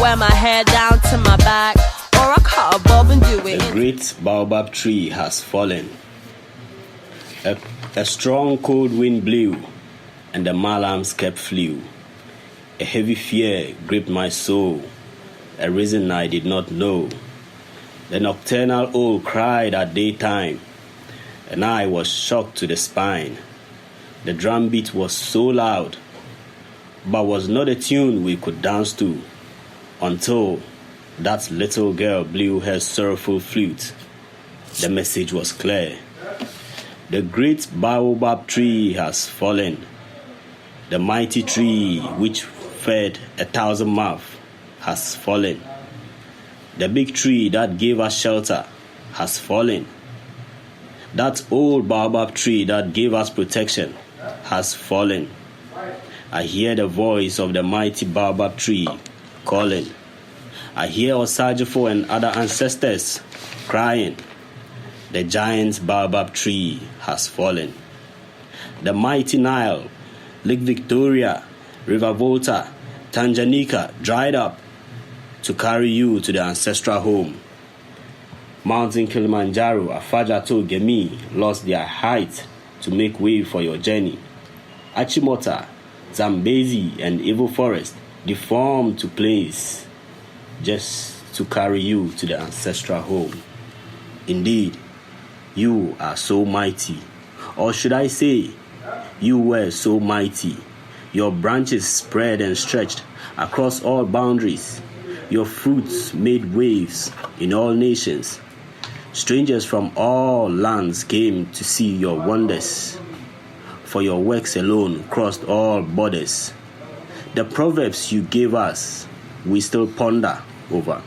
wear my hair down to my back, or I cut a bob and do it. The great Baobab tree has fallen. A strong cold wind blew, and the malams kept flew. A heavy fear gripped my soul, a reason I did not know. The nocturnal owl cried at daytime, and I was shocked to the spine. The drumbeat was so loud, but was not a tune we could dance to, until that little girl blew her sorrowful flute. The message was clear. The great Baobab tree has fallen. The mighty tree which fed 1,000 mouths has fallen. The big tree that gave us shelter has fallen. That old Baobab tree that gave us protection has fallen. I hear the voice of the mighty Baobab tree calling. I hear Osajifo and other ancestors crying. The giant Baobab tree has fallen. The mighty Nile, Lake Victoria, River Volta, Tanganyika dried up to carry you to the ancestral home. Mountain Kilimanjaro, Afajato, Gemi lost their height to make way for your journey. Achimota, Zambezi, and Evo Forest deformed to place just to carry you to the ancestral home. Indeed, you are so mighty, or should I say, you were so mighty. Your branches spread and stretched across all boundaries. Your fruits made waves in all nations. Strangers from all lands came to see your wonders, for your works alone crossed all borders. The proverbs you gave us, we still ponder over.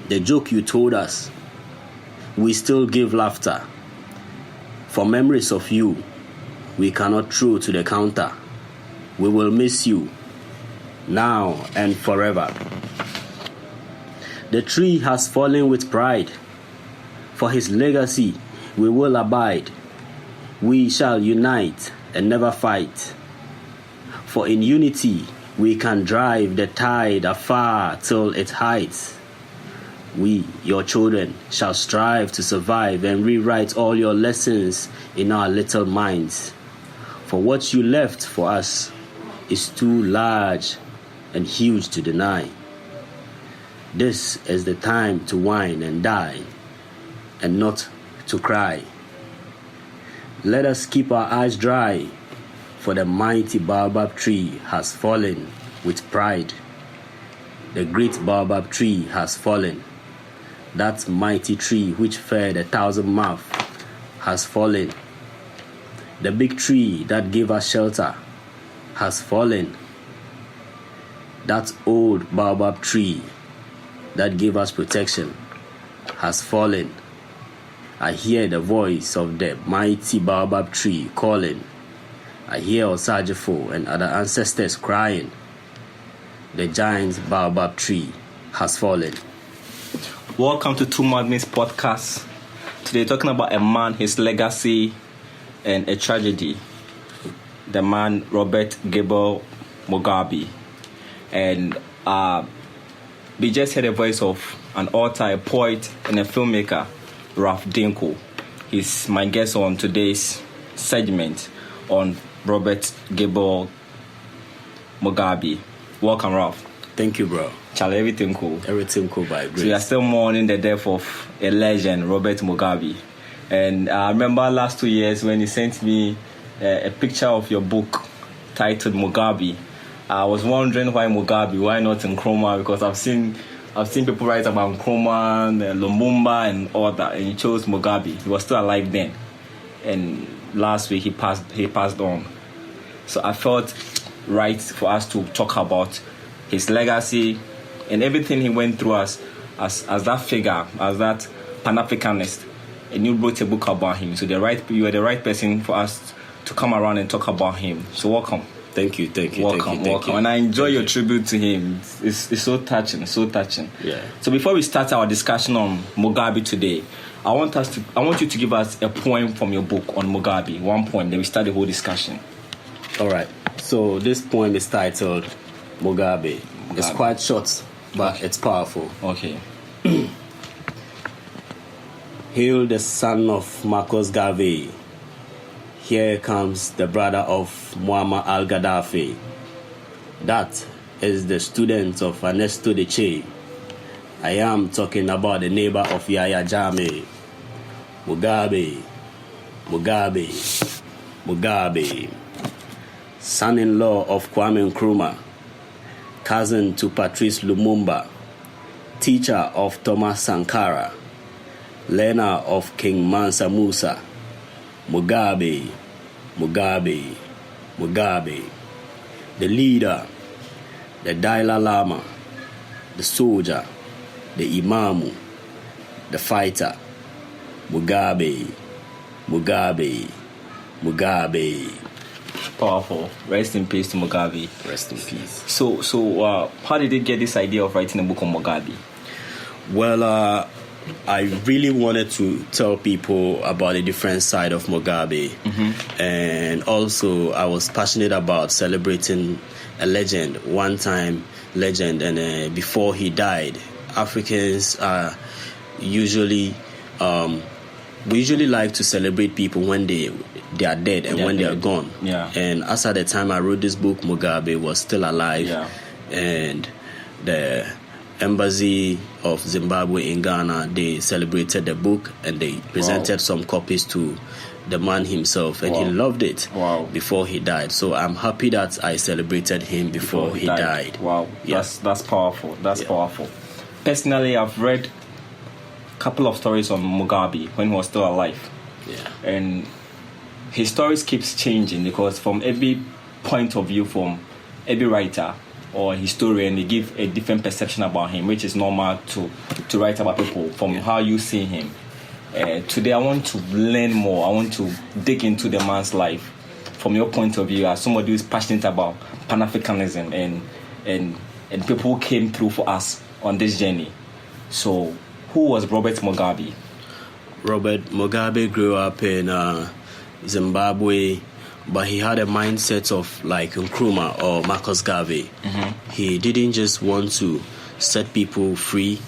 The joke you told us, we still give laughter. For memories of you, we cannot throw to the counter. We will miss you, now and forever. The tree has fallen with pride. For his legacy, we will abide. We shall unite and never fight. For in unity, we can drive the tide afar till it hides. We, your children, shall strive to survive and rewrite all your lessons in our little minds. For what you left for us is too large and huge to deny. This is the time to whine and die, and not to cry. Let us keep our eyes dry, for the mighty Baobab tree has fallen with pride. The great Baobab tree has fallen. That mighty tree which fed 1,000 mouths has fallen. The big tree that gave us shelter has fallen. That old Baobab tree that gave us protection has fallen. I hear the voice of the mighty Baobab tree calling. I hear Osajifo and other ancestors crying. The giant Baobab tree has fallen. Welcome to Two Madness Podcast. Today talking about a man, his legacy, and a tragedy. The man Robert Mugabe. And we just heard the voice of an author, a poet, and a filmmaker, Ralph Dinko. He's my guest on today's segment on Robert Mugabe. Welcome, Ralph. Thank you, bro. Charlie, everything cool? Everything cool by grace. So we are still mourning the death of a legend, Robert Mugabe. And I remember last 2 years when you sent me a picture of your book titled Mugabe. I was wondering why Mugabe, why not Nkrumah? Because I've seen people write about Nkrumah, Lumumba, and all that, and you chose Mugabe. He was still alive then, and last week he passed on. So I felt right for us to talk about his legacy and everything he went through as that figure, as that Pan-Africanist. And you wrote a book about him. So you are the right person for us to come around and talk about him. So welcome. Thank you. Welcome. And I enjoy your tribute to him. It's so touching, Yeah. So before we start our discussion on Mugabe today, I want you to give us a poem from your book on Mugabe. One poem, then we start the whole discussion. All right. So this poem is titled Mugabe. It's quite short, but it's powerful. Okay. Hail the son of Marcus Garvey. Here comes the brother of Muammar al-Gaddafi. That is the student of Ernesto de Che. I am talking about the neighbor of Yahya Jammeh. Mugabe. Son-in-law of Kwame Nkrumah. Cousin to Patrice Lumumba. Teacher of Thomas Sankara. Learner of King Mansa Musa. Mugabe. The leader, the Dalai Lama, the soldier, the Imamu, the fighter. Mugabe. Powerful. Rest in peace to Mugabe. Rest in peace. So, how did you get this idea of writing a book on Mugabe? Well, I really wanted to tell people about a different side of Mugabe. And also I was passionate about celebrating a legend, one-time legend. And before he died, Africans are usually... we usually like to celebrate people when they are dead and when they are gone. Yeah. And as at the time I wrote this book, Mugabe was still alive. Yeah. And the embassy of Zimbabwe in Ghana, they celebrated the book and they presented some copies to the man himself, and he loved it before he died. So I'm happy that I celebrated him before he died. Wow. Yeah. That's powerful. That's powerful. Personally, I've read a couple of stories on Mugabe when he was still alive. Yeah. And his stories keeps changing because from every point of view, from every writer or historian, they give a different perception about him, which is normal to write about people from how you see him. Today I want to learn more. I want to dig into the man's life from your point of view as somebody who is passionate about Pan-Africanism and people who came through for us on this journey. So who was Robert Mugabe? Robert Mugabe grew up in Zimbabwe, but he had a mindset of like Nkrumah or Marcus Garvey. He didn't just want to set people free,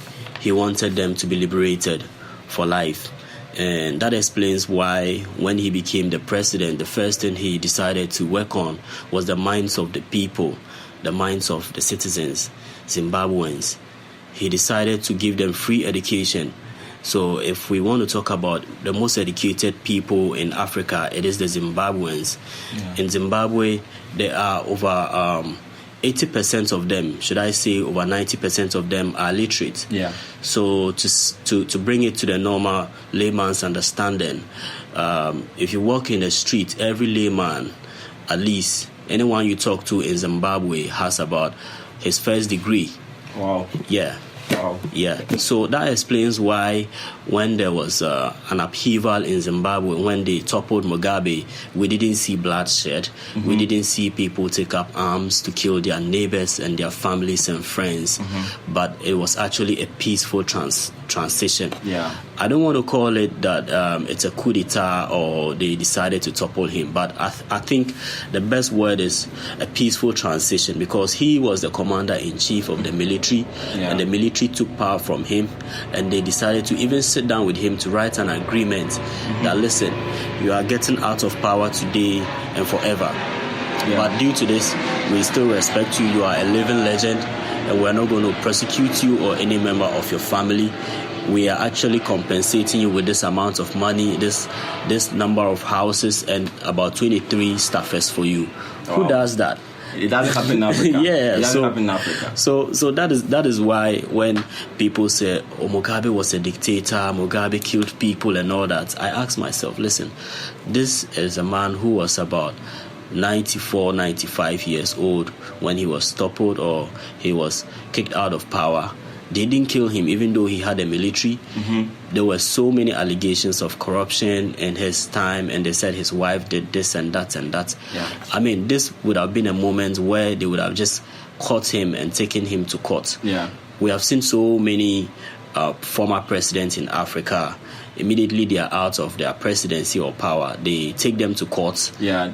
he wanted them to be liberated for life. And that explains why when he became the president, the first thing he decided to work on was the minds of the people, the minds of the citizens, Zimbabweans. He decided to give them free education. So if we want to talk about the most educated people in Africa, it is the Zimbabweans. Yeah. In Zimbabwe, there are over 80% of them, should I say over 90% of them are literate. Yeah. So to bring it to the normal layman's understanding, if you walk in the street, every layman, at least anyone you talk to in Zimbabwe has about his first degree. Wow. Yeah. Wow. Yeah, so that explains why when there was an upheaval in Zimbabwe, when they toppled Mugabe, we didn't see bloodshed. We didn't see people take up arms to kill their neighbors and their families and friends. But it was actually a peaceful transition. Yeah. I don't want to call it that it's a coup d'etat or they decided to topple him, but I think the best word is a peaceful transition, because he was the commander-in-chief of the military, and the military took power from him, and they decided to even sit down with him to write an agreement that, listen, you are getting out of power today and forever. But due to this, we still respect you. You are a living legend, and we're not going to persecute you or any member of your family. We are actually compensating you with this amount of money, this number of houses, and about 23 staffers for you. Who does that? It doesn't happen in Africa. Yeah, it doesn't happen in Africa. So that is why when people say, "Oh, Mugabe was a dictator, Mugabe killed people and all that," I ask myself, listen, this is a man who was about 94, 95 years old when he was toppled or he was kicked out of power. They didn't kill him, even though he had a military. There were so many allegations of corruption in his time, and they said his wife did this and that and that. Yeah. I mean, this would have been a moment where they would have just caught him and taken him to court. Yeah. We have seen so many former president in Africa, immediately they are out of their presidency or power, they take them to court. Yeah,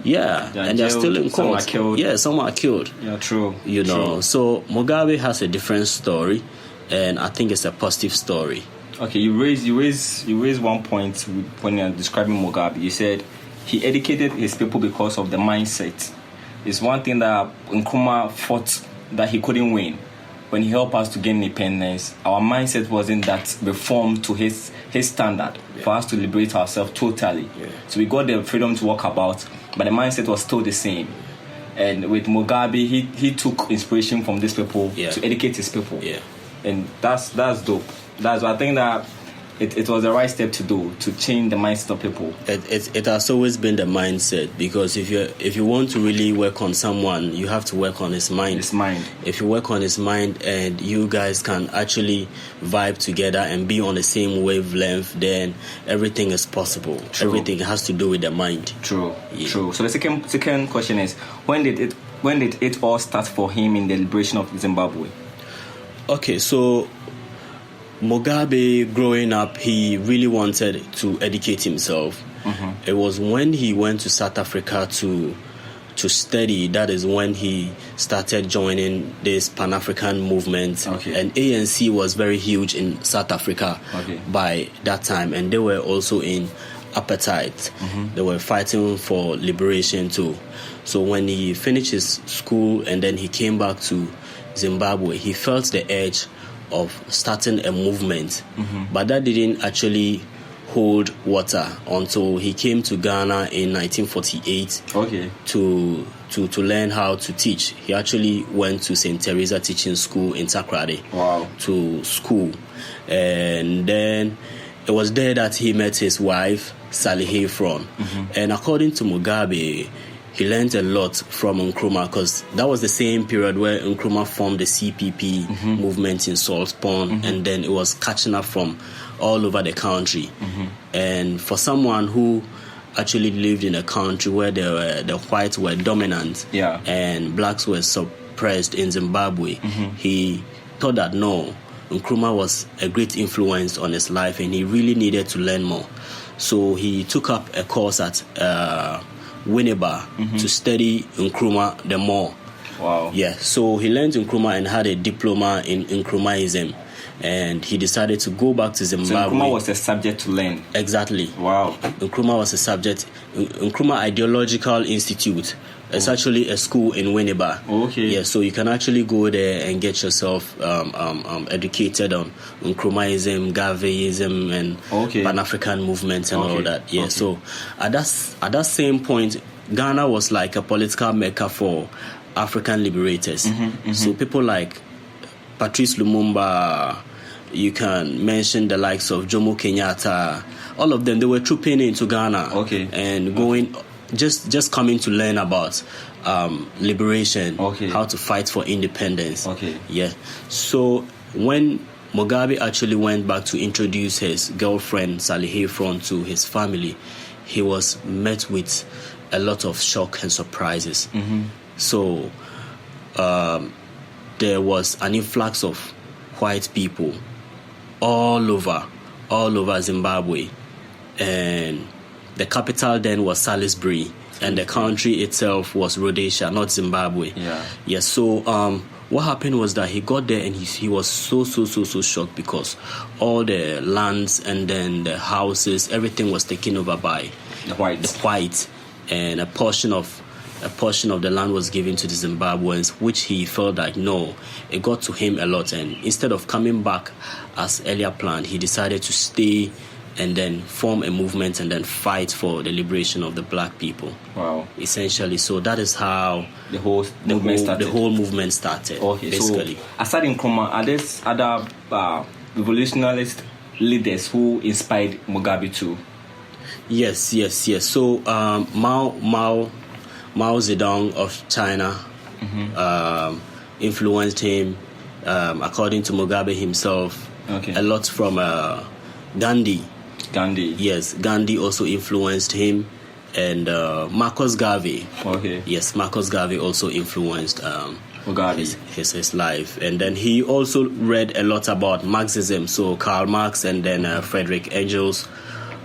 and they're still in court. Some are killed. Yeah, some are killed. Yeah, true. You know, so Mugabe has a different story, and I think it's a positive story. Okay, you raise one point when you're describing Mugabe. You said he educated his people because of the mindset. It's one thing that Nkrumah fought that he couldn't win. When he helped us to gain independence, our mindset wasn't that reformed to his standard for us to liberate ourselves totally. Yeah. So we got the freedom to walk about, but the mindset was still the same. And with Mugabe, he took inspiration from these people to educate his people. Yeah. And that's dope. I think that it was the right step to do, to change the mindset of people. It has always been the mindset, because if you want to really work on someone, you have to work on his mind. If you work on his mind and you guys can actually vibe together and be on the same wavelength, then everything is possible. True. Everything has to do with the mind. True. So the second question is, when did it all start for him in the liberation of Zimbabwe? Okay, so Mugabe, growing up, he really wanted to educate himself. Mm-hmm. It was when he went to South Africa to study, that is when he started joining this Pan-African movement. Okay. And ANC was very huge in South Africa by that time, and they were also in apartheid. Mm-hmm. They were fighting for liberation too. So when he finished his school and then he came back to Zimbabwe, he felt the urge of starting a movement, but that didn't actually hold water until he came to Ghana in 1948 to learn how to teach. He actually went to St. Teresa Teaching School in Takoradi to school, and then it was there that he met his wife Sally Hayfron. And according to Mugabe, he learned a lot from Nkrumah, because that was the same period where Nkrumah formed the CPP movement in Salt Pond, and then it was catching up from all over the country. And for someone who actually lived in a country where the whites were dominant and blacks were suppressed in Zimbabwe, he thought that no, Nkrumah was a great influence on his life and he really needed to learn more. So he took up a course at Winneba to study Nkrumah the more. Wow. Yeah, so he learned Nkrumah and had a diploma in Nkrumahism, and he decided to go back to Zimbabwe. So Nkrumah was a subject to learn. Exactly. Wow. Nkrumah was a subject. Nkrumah Ideological Institute. It's actually a school in Winneba. Okay. Yeah, so you can actually go there and get yourself educated on Nkrumahism, Gaveism, and Pan-African movements and all that. Yeah. So at that same point, Ghana was like a political mecca for African liberators. So people like Patrice Lumumba, you can mention the likes of Jomo Kenyatta, all of them, they were trooping into Ghana and going, just coming to learn about liberation, how to fight for independence. Yeah. So when Mugabe actually went back to introduce his girlfriend Sally Hayfron to his family, he was met with a lot of shock and surprises. So there was an influx of white people all over Zimbabwe, and the capital then was Salisbury, and the country itself was Rhodesia, not Zimbabwe. Yeah. So what happened was that he got there and he was so shocked, because all the lands and then the houses, everything was taken over by the whites, and a portion of the land was given to the Zimbabweans, which he felt like no, it got to him a lot, and instead of coming back as earlier planned, he decided to stay and then form a movement and then fight for the liberation of the black people. Wow. Essentially. So that is how the whole movement started. Basically. So aside Nkrumah, are there other revolutionist leaders who inspired Mugabe too? Yes. So Mao Zedong of China influenced him, according to Mugabe himself, a lot from Gandhi. Yes, Gandhi also influenced him, and Marcus Garvey. Yes, Marcus Garvey also influenced his life. And then he also read a lot about Marxism. So Karl Marx and then Friedrich Engels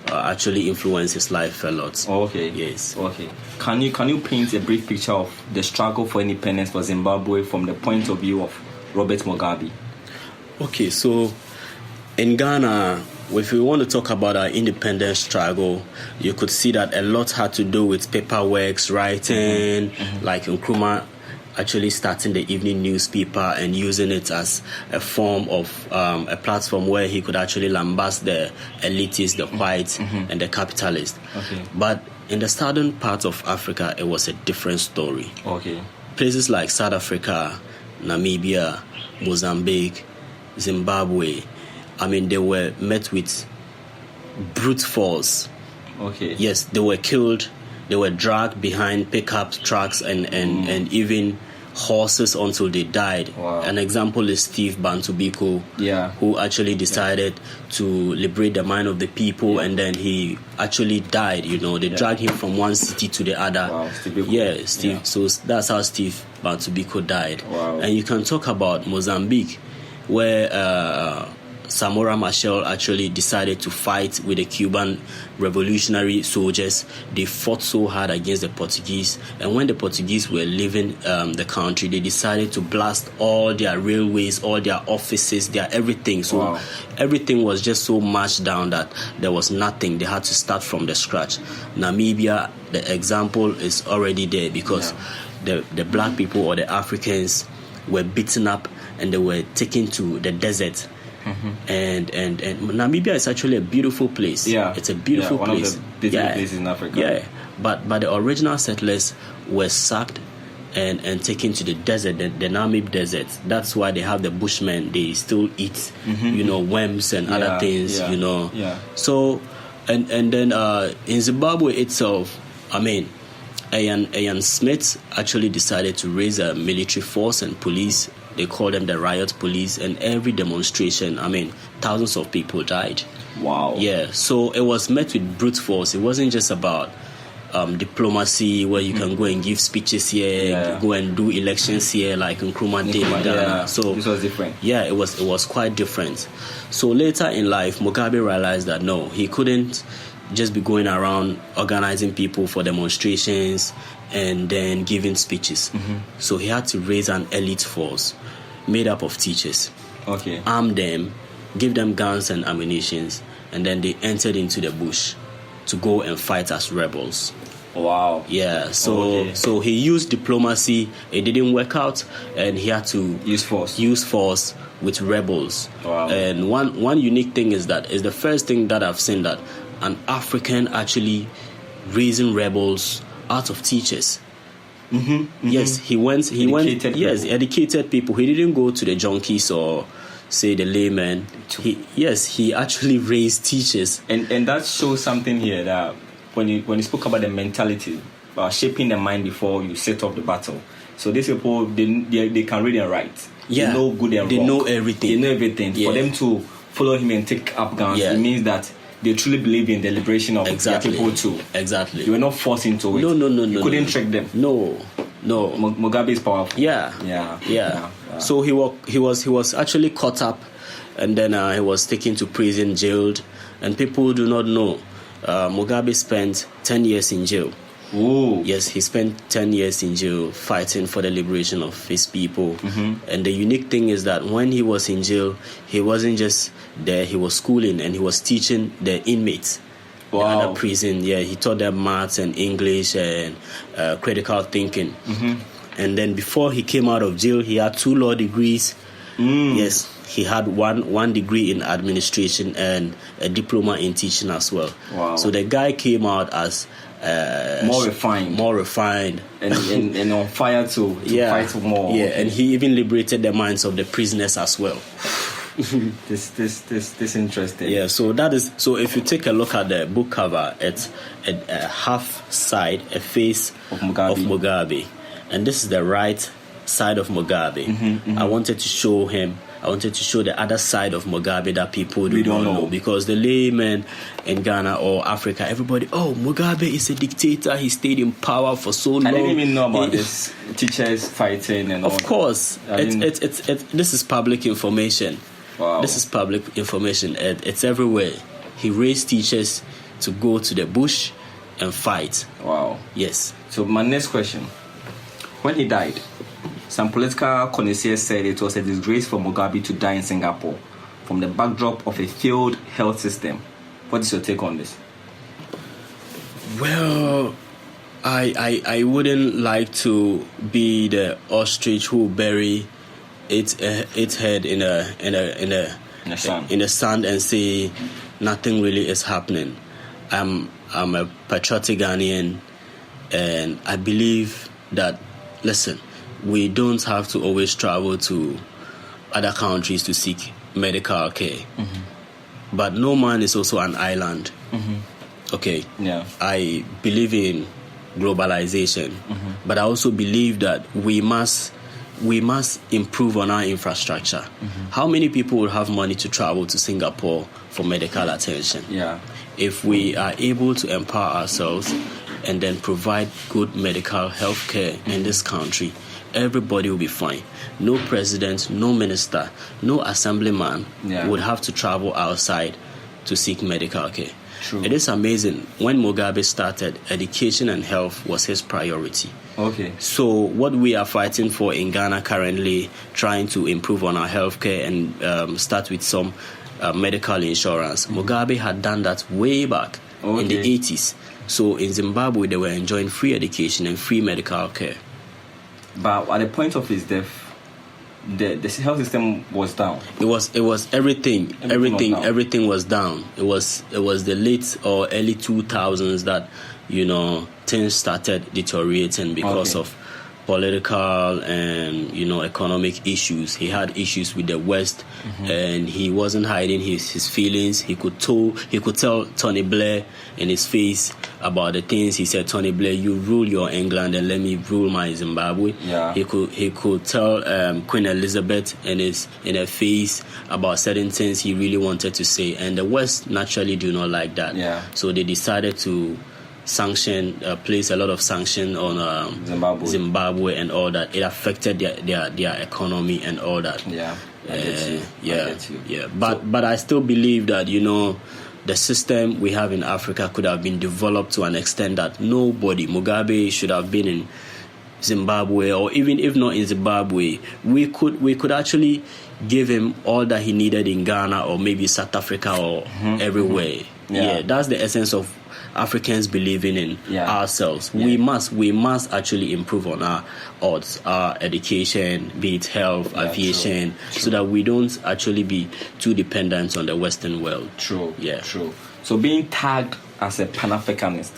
actually influenced his life a lot. Okay. Yes. Okay. Can you paint a brief picture of the struggle for independence for Zimbabwe from the point of view of Robert Mugabe? Okay, so in Ghana, if we want to talk about our independence struggle, you could see that a lot had to do with paperwork, writing, like Nkrumah actually starting the evening newspaper and using it as a form of a platform where he could actually lambast the elitists, the whites, and the capitalists. Okay. But in the southern part of Africa, it was a different story. Okay. Places like South Africa, Namibia, Mozambique, Zimbabwe, I mean, they were met with brute force. Okay. Yes, they were killed. They were dragged behind pickup trucks and even horses until they died. Wow. An example is Steve Bantu Biko, who actually decided to liberate the mind of the people, and then he actually died. They dragged him from one city to the other. Wow, Steve Biko. Yeah, Steve. Yeah. So that's how Steve Bantu Biko died. Wow. And you can talk about Mozambique, where Samora Machel actually decided to fight with the Cuban revolutionary soldiers. They fought so hard against the Portuguese, and when the Portuguese were leaving the country, they decided to blast all their railways, all their offices, their everything. So everything was just so mashed down that there was nothing. They had to start from the scratch. Namibia, the example is already there because the black people or the Africans were beaten up and they were taken to the desert. And Namibia is actually a beautiful place. Yeah, it's a beautiful one place. Of the beautiful places in Africa. Yeah, but the original settlers were sacked and taken to the desert, the Namib desert. That's why they have the Bushmen. They still eat, worms and other things. Yeah. So, and then in Zimbabwe itself, I mean, Ian Smith actually decided to raise a military force and police. They call them the riot police, and every demonstration, I mean, thousands of people died. Wow. Yeah, so it was met with brute force. It wasn't just about diplomacy where you can go and give speeches here, go and do elections here like Nkrumah did in Ghana. So this was different. Yeah, it was quite different. So later in life, Mugabe realized that no, he couldn't just be going around organizing people for demonstrations and then giving speeches. So he had to raise an elite force made up of teachers, arm them, give them guns and ammunition, and then they entered into the bush to go and fight as rebels. Wow. Yeah, so he used diplomacy. It didn't work out, and he had to use force with rebels. Wow. And one unique thing is that is the first thing that I've seen that an African actually raising rebels out of teachers. Yes, he went. Educated people. He didn't go to the junkies or say the laymen. He actually raised teachers, and that shows something here that when you spoke about the mentality, shaping the mind before you set off the battle. So these people they can read and write. Yeah, they know good and they wrong. know everything. They know everything. Yeah. For them to follow him and take up guns, it means that they truly believe in the liberation of their people too. Exactly. They were not forced into it. No. You couldn't trick them. No. Mugabe is powerful. Yeah. So he was actually caught up, and then he was taken to prison, jailed, and people do not know. Mugabe spent 10 years in jail. Ooh. Yes, he spent 10 years in jail fighting for the liberation of his people. And the unique thing is that when he was in jail, he wasn't just there, he was schooling and he was teaching the inmates. The other prison. Yeah, he taught them maths and English and critical thinking. And then before he came out of jail, he had 2 law degrees. Yes, he had one degree in administration and a diploma in teaching as well. Wow. So the guy came out as more refined, and on fire to fight for more. Yeah, and he even liberated the minds of the prisoners as well. This interesting. Yeah, so if you take a look at the book cover, it's a half side, a face of Mugabe. And this is the right side of Mugabe. I wanted to show him. I wanted to show the other side of Mugabe that people don't know. Because the layman in Ghana or Africa, everybody, Mugabe is a dictator. He stayed in power for so long. I didn't even know about this teachers fighting and all. Of course, this is public information. Wow. This is public information. It's everywhere. He raised teachers to go to the bush and fight. Wow. Yes. So my next question: when he died, some political connoisseurs said it was a disgrace for Mugabe to die in Singapore from the backdrop of a failed health system. What is your take on this? Well, I wouldn't like to be the ostrich who bury its head in the sand and say nothing really is happening. I'm a patriotic Ghanaian, and I believe that, listen, we don't have to always travel to other countries to seek medical care. Mm-hmm. But no man is also an island. Mm-hmm. Okay. Yeah. I believe in globalization, mm-hmm. but I also believe that we must improve on our infrastructure. Mm-hmm. How many people will have money to travel to Singapore for medical attention? Yeah. If we are able to empower ourselves and then provide good medical health care in this country, everybody will be fine. No president, no minister, no assemblyman would have to travel outside to seek medical care. True. It is amazing. When Mugabe started, education and health was his priority. Okay. So what we are fighting for in Ghana currently, trying to improve on our healthcare and start with some medical insurance. Mugabe had done that way back in the 80s. So in Zimbabwe, they were enjoying free education and free medical care. But at the point of his death, the health system was down. It was everything. Everything was down. It was the late or early 2000s that things started deteriorating because of political and economic issues. He had issues with the West, mm-hmm. and he wasn't hiding his feelings. He could tell Tony Blair in his face about the things. He said, Tony Blair, you rule your England and let me rule my Zimbabwe. Yeah. He could tell Queen Elizabeth in her face about certain things he really wanted to say, and the West naturally do not like that. Yeah. So they decided to place a lot of sanction on Zimbabwe and all that. It affected their economy and all that. Yeah, I get you. Yeah. But I still believe that the system we have in Africa could have been developed to an extent that Mugabe should have been in Zimbabwe, or even if not in Zimbabwe, we could actually give him all that he needed in Ghana or maybe South Africa or everywhere. Mm-hmm. Yeah, that's the essence of Africans believing in ourselves. Yeah. We must actually improve on our odds, our education, be it health, aviation, true. So that we don't actually be too dependent on the Western world. True. Yeah. True. So being tagged as a Pan-Africanist,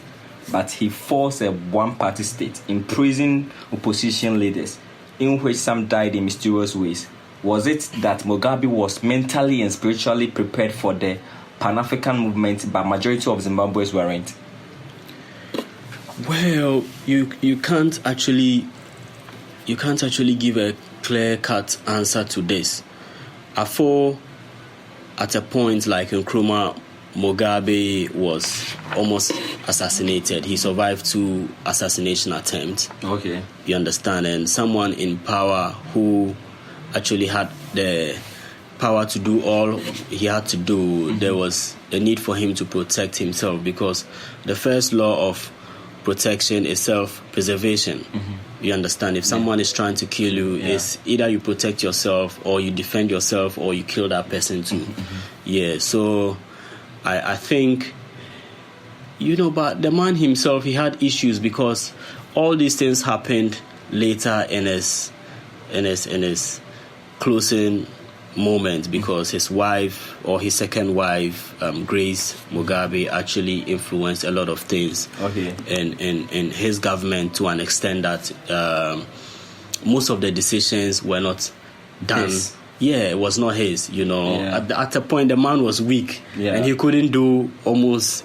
but he forced a one-party state, imprisoned opposition leaders, in which some died in mysterious ways. Was it that Mugabe was mentally and spiritually prepared for the Pan-African movement, but majority of Zimbabweans weren't? Well, you can't actually give a clear-cut answer to this. At a point like Nkrumah, Mugabe was almost assassinated. He survived 2 assassination attempts. Okay. You understand? And someone in power who actually had the power to do all he had to do, there was a need for him to protect himself, because the first law of protection is self-preservation. Mm-hmm. You understand? If someone is trying to kill you, it's either you protect yourself or you defend yourself or you kill that person too. Mm-hmm. Yeah, so I think, but the man himself, he had issues because all these things happened later in his closing moment, because his wife, or his second wife, Grace Mugabe, actually influenced a lot of things in his government to an extent that most of the decisions were not done. Yeah, it was not his. At a point the man was weak and he couldn't do almost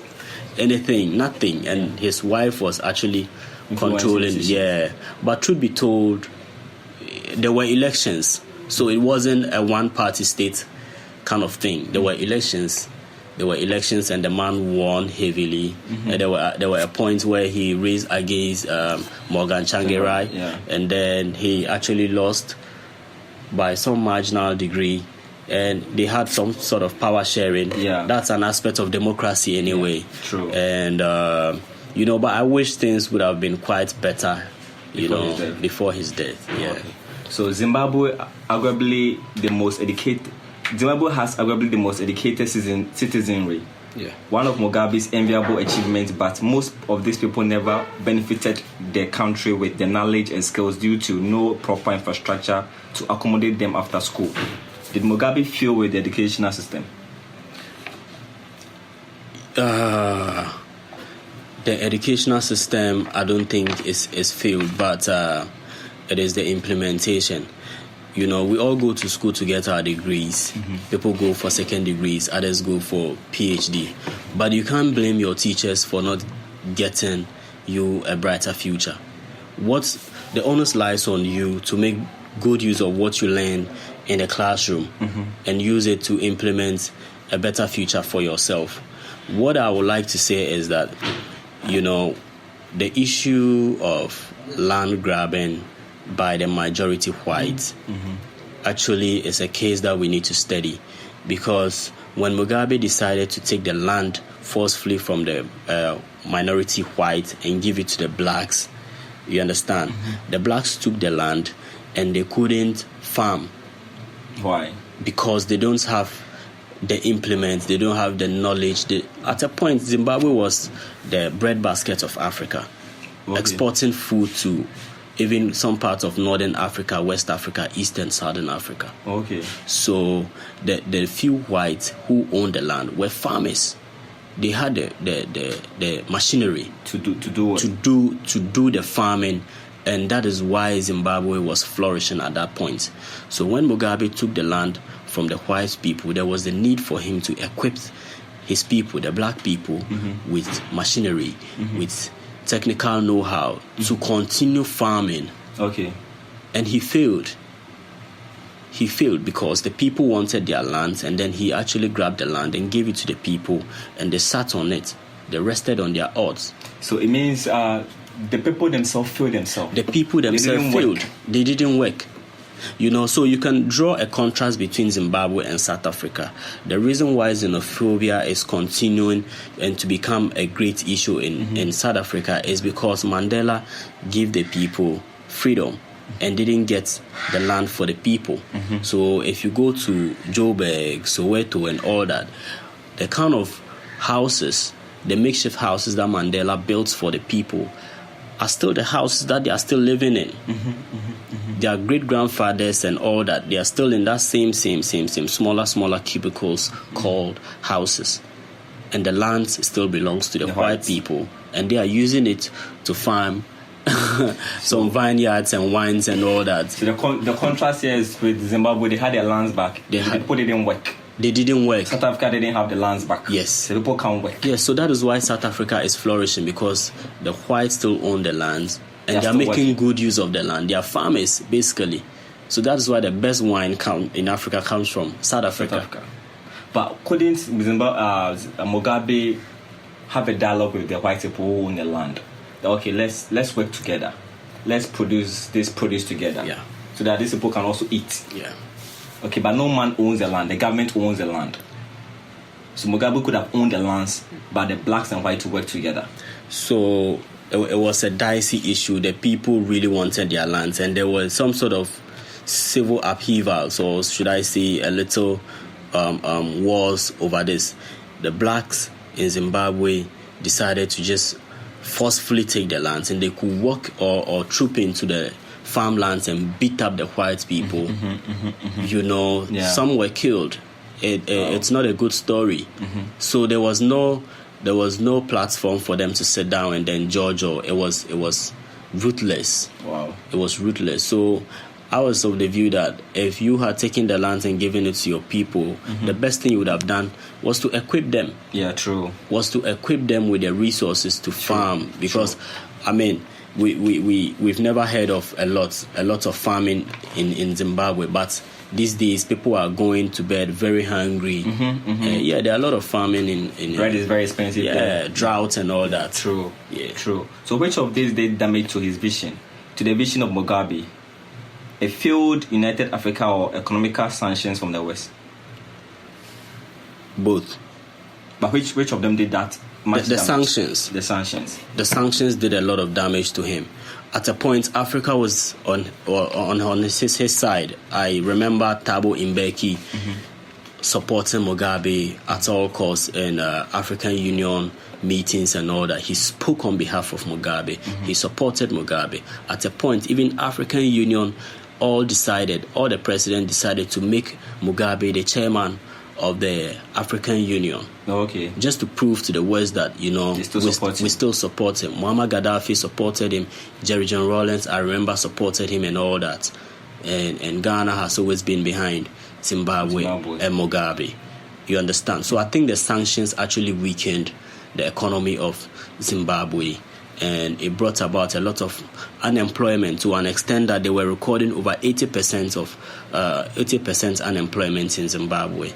nothing, and his wife was actually controlling. Yeah, but truth be told, there were elections. So it wasn't a one-party state kind of thing. There were elections. And the man won heavily. And there were a point where he raised against Morgan Tsvangirai, and then he actually lost by some marginal degree. And they had some sort of power sharing. Yeah. That's an aspect of democracy anyway. Yeah, true. And, but I wish things would have been quite better, before his death. Yeah. Okay. So Zimbabwe has arguably the most educated citizenry. Yeah. One of Mugabe's enviable achievements, but most of these people never benefited their country with the knowledge and skills due to no proper infrastructure to accommodate them after school. Did Mugabe fail with the educational system? The educational system, I don't think is failed, but it is the implementation. We all go to school to get our degrees. People go for second degrees, others go for PhD. But you can't blame your teachers for not getting you a brighter future. The onus lies on you to make good use of what you learn in the classroom and use it to implement a better future for yourself. What I would like to say is that, the issue of land grabbing by the majority whites actually is a case that we need to study, because when Mugabe decided to take the land forcefully from the minority white and give it to the blacks, you understand, the blacks took the land and they couldn't farm. Why? Because they don't have the implements, they don't have the knowledge. At a point, Zimbabwe was the breadbasket of Africa, exporting food to even some parts of Northern Africa, West Africa, East and Southern Africa. Okay. So the few whites who owned the land were farmers. They had the machinery to do what? To do the farming. And that is why Zimbabwe was flourishing at that point. So when Mugabe took the land from the white people, there was the need for him to equip his people, the black people, with machinery, with technical know-how to continue farming. Okay. And he failed. He failed because the people wanted their land, and then he actually grabbed the land and gave it to the people, and they sat on it. They rested on their odds. So it means the people themselves failed themselves. The people themselves failed. They didn't work. So you can draw a contrast between Zimbabwe and South Africa. The reason why xenophobia is continuing and to become a great issue in South Africa is because Mandela gave the people freedom and didn't get the land for the people. So if you go to Joburg, Soweto and all that, the kind of houses, the makeshift houses that Mandela built for the people are still the houses that they are still living in. Their great-grandfathers and all that, they are still in that same smaller cubicles called houses. And the land still belongs to the white people. And they are using it to farm some vineyards and wines and all that. So the contrast here is with Zimbabwe, they had their lands back. The people didn't work. They didn't work. South Africa didn't have the lands back. Yes. So people can't work. Yes, so that is why South Africa is flourishing, because the whites still own the lands and they are making good use of the land. They are farmers, basically. So that is why the best wine in Africa comes from South Africa. But couldn't Mugabe have a dialogue with the white people who own the land? Okay, let's work together. Let's produce this produce together. Yeah. So that these people can also eat. Yeah. Okay, but no man owns the land. The government owns the land. So Mugabe could have owned the lands, but the blacks and whites work together. So it was a dicey issue. The people really wanted their lands, and there was some sort of civil upheavals, or should I say a little wars over this. The blacks in Zimbabwe decided to just forcefully take the lands, and they could walk or troop into the farmlands and beat up the white people. Some were killed. It's not a good story. So there was no platform for them to sit down and then judge. Or it was ruthless. Wow. It was ruthless. So I was of the view that if you had taken the land and given it to your people, the best thing you would have done was to equip them. Yeah, true. Was to equip them with the resources to farm. Because we've never heard of a lot of farming in Zimbabwe, but these days people are going to bed very hungry. There are a lot of famine in bread is very expensive. Drought and all that. True. So which of these did damage to his vision, to the vision of Mugabe? A failed United Africa or economical sanctions from the West? Both. But which of them did that? The sanctions. The sanctions. The sanctions did a lot of damage to him. At a point, Africa was on his side. I remember Thabo Mbeki supporting Mugabe at all costs in African Union meetings and all that. He spoke on behalf of Mugabe. He supported Mugabe. At a point, even African Union all the president decided to make Mugabe the chairman of the African Union. Okay. Just to prove to the West that, we still support him. Muammar Gaddafi supported him. Jerry John Rawlings, I remember, supported him and all that. And Ghana has always been behind Zimbabwe and Mugabe. You understand? So I think the sanctions actually weakened the economy of Zimbabwe. And it brought about a lot of unemployment to an extent that they were recording over 80% unemployment in Zimbabwe.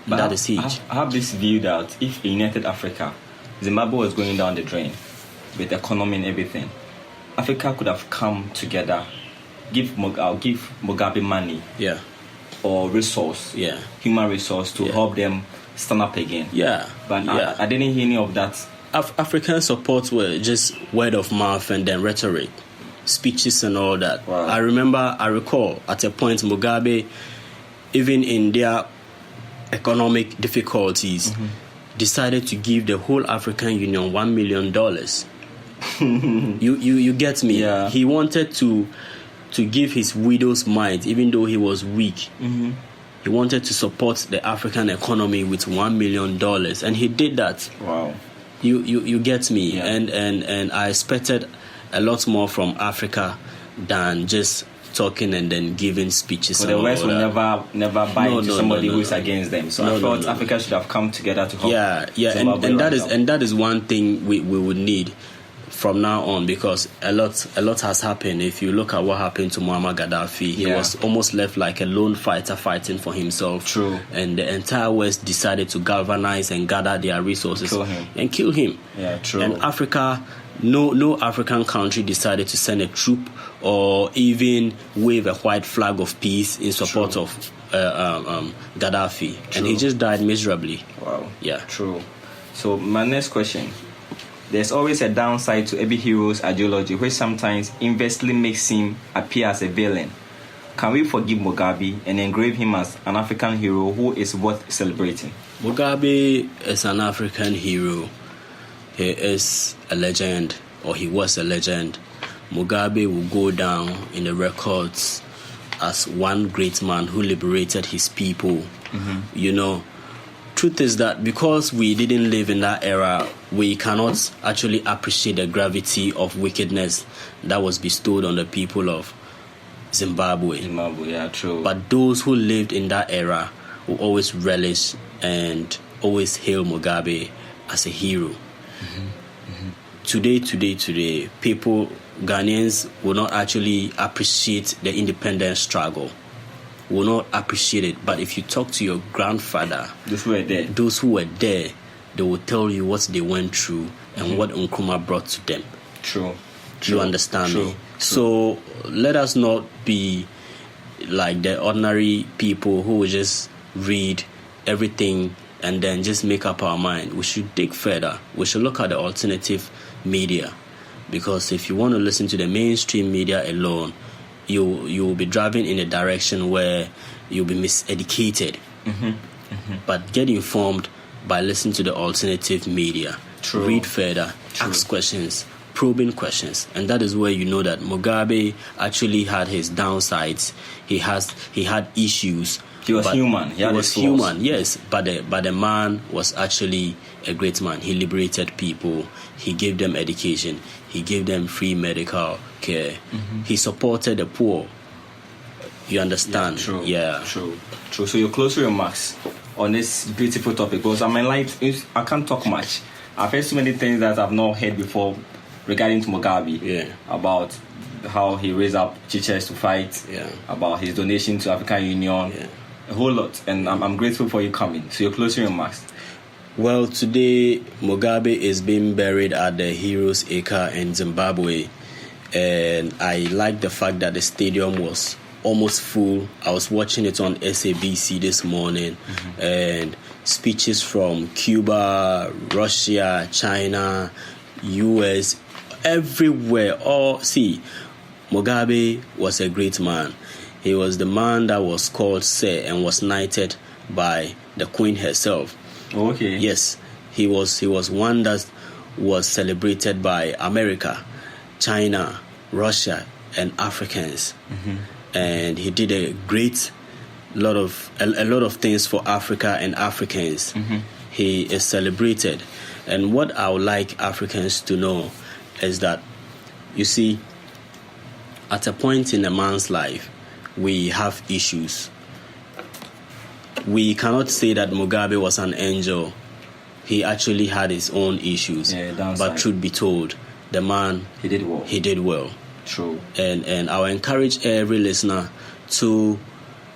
But that is huge. I have this view that if United Africa, Zimbabwe was going down the drain with economy and everything, Africa could have come together, give Mugabe money, or resource, human resource to help them stand up again. But I didn't hear any of that. African support were just word of mouth and then rhetoric, speeches and all that. Wow. I recall at a point Mugabe, even in their economic difficulties, decided to give the whole African Union $1 million. You get me? Yeah. He wanted to give his widow's mite, even though he was weak. He wanted to support the African economy with $1 million, and he did that. Wow. You get me? Yeah. And I expected a lot more from Africa than just talking and then giving speeches. So the West will never buy into somebody who is against them. So I thought Africa should have come together to help. And that is one thing we would need from now on, because a lot has happened. If you look at what happened to Muammar Gaddafi, he was almost left like a lone fighter fighting for himself. True. And the entire West decided to galvanize and gather their resources and kill him. Yeah, true. And Africa, no African country decided to send a troop or even wave a white flag of peace in support of Gaddafi. True. And he just died miserably. Wow. Yeah. True. So my next question. There's always a downside to every hero's ideology, which sometimes inversely makes him appear as a villain. Can we forgive Mugabe and engrave him as an African hero who is worth celebrating? Mugabe is an African hero. He is a legend, or he was a legend. Mugabe will go down in the records as one great man who liberated his people. Truth is that because we didn't live in that era, we cannot actually appreciate the gravity of wickedness that was bestowed on the people of Zimbabwe. Yeah, true. But those who lived in that era will always relish and always hail Mugabe as a hero. Today, people, Ghanaians, will not actually appreciate the independence struggle. Will not appreciate it. But if you talk to your grandfather, those who were there, they will tell you what they went through and what Nkrumah brought to them. True. You understand me? So let us not be like the ordinary people who will just read everything and then just make up our mind. We should dig further. We should look at the alternative media, because if you want to listen to the mainstream media alone, you will be driving in a direction where you'll be miseducated. But get informed by listening to the alternative media. True. Read further, ask questions, probing questions, and that is where you know that Mugabe actually had his downsides. He had issues. He was human. He was human, yes. But the man was actually a great man. He liberated people. He gave them education. He gave them free medical care. He supported the poor. You understand? Yeah, true. So your closing remarks on this beautiful topic, because I can't talk much. I've heard so many things that I've not heard before regarding to Mugabe. Yeah. About how he raised up teachers to fight, about his donation to African Union, a whole lot. And I'm grateful for you coming. So your closing remarks. Well, today Mugabe is being buried at the Heroes Acre in Zimbabwe, and I like the fact that the stadium was almost full. I was watching it on SABC this morning, and speeches from Cuba, Russia, China, US, everywhere. Mugabe was a great man. He was the man that was called Sir and was knighted by the Queen herself. Okay. Yes, he was one that was celebrated by America, China, Russia, and Africans. And he did a lot of things for Africa and Africans. He is celebrated. And what I would like Africans to know is that, you see, at a point in a man's life, we have issues. We cannot say that Mugabe was an angel. He actually had his own issues. But truth be told, the man, he did well. He did well. True. And I will encourage every listener to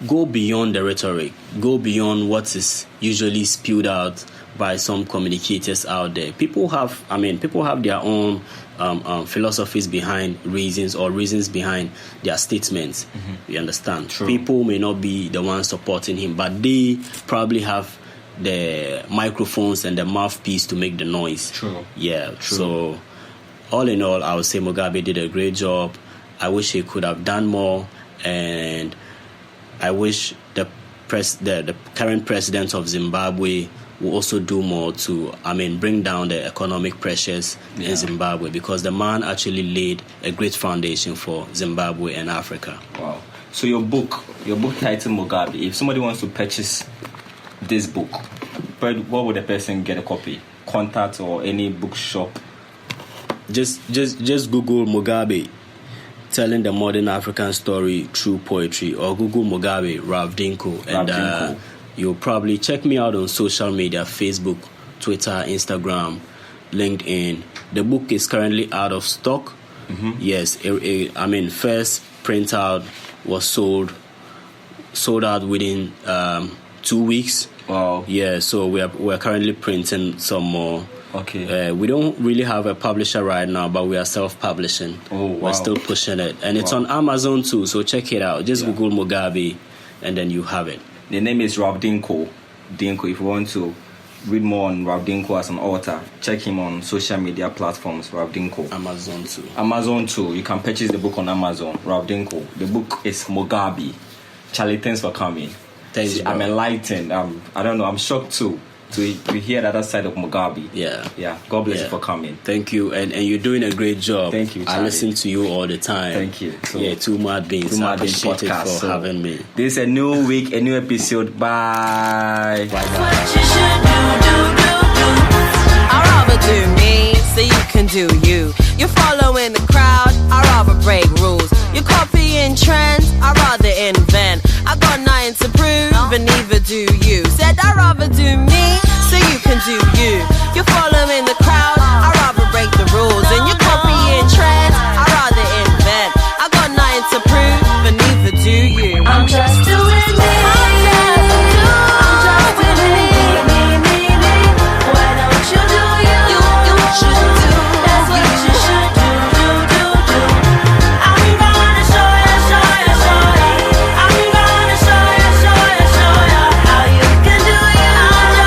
go beyond the rhetoric, go beyond what is usually spewed out by some communicators out there. People have their own philosophies behind reasons behind their statements. You understand? True. People may not be the ones supporting him, but they probably have the microphones and the mouthpiece to make the noise. True. Yeah. True. So, all in all, I would say Mugabe did a great job. I wish he could have done more, and I wish the current president of Zimbabwe will also do more to, bring down the economic pressures in Zimbabwe, because the man actually laid a great foundation for Zimbabwe and Africa. Wow. So your book titled Mugabe, if somebody wants to purchase this book, what would the person get a copy? Contact or any bookshop? Just Google Mugabe telling the modern African story through poetry, or Google Mugabe Rav Dinko, and you'll probably check me out on social media: Facebook, Twitter, Instagram, LinkedIn. The book is currently out of stock. Yes, first printout was sold out within 2 weeks. Wow. Yeah, so we're currently printing some more. Okay. We don't really have a publisher right now, but we are self-publishing. Oh, wow. We're still pushing it. And it's on Amazon too, so check it out. Just Google Mugabe, and then you have it. The name is Rav Dinko. Dinko, if you want to read more on Rav Dinko as an author, check him on social media platforms, Rav Dinko. Amazon too. You can purchase the book on Amazon, Rav Dinko. The book is Mugabe. Charlie, thanks for coming. Thanks, I'm enlightened. I don't know, I'm shocked too to hear the other side of Mugabe. Yeah. God bless you for coming. Thank you, and you're doing a great job. Thank you, Charlie. I listen to you all the time. Thank you. So, Two Mad Beans. I appreciate it for having me. This is a new week, a new episode. Bye. What you should do. I'd rather do me, so you can do you. You're following the crowd, I'd rather break rules. You're copying trends, I'd rather invent. I got nothing to prove, and neither do you. Said I'd rather do me, so you can do you. You're following the crowd, I'd rather break the rules. And you're copying trends, I'd rather invent. I got nothing to prove, but neither do you. I'm just doing me. Why don't you do you? You should do. That's what you should do. I'm gonna show you. I'm gonna show you how you can do you.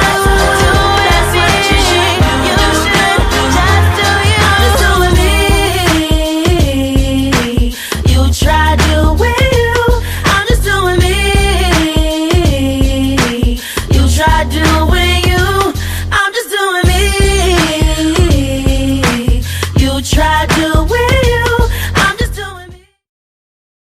Just do that's what you should do. You should just do you. I'm just doing me. You try doing you. I'm just doing me. You try doing you. I'm just doing me. You try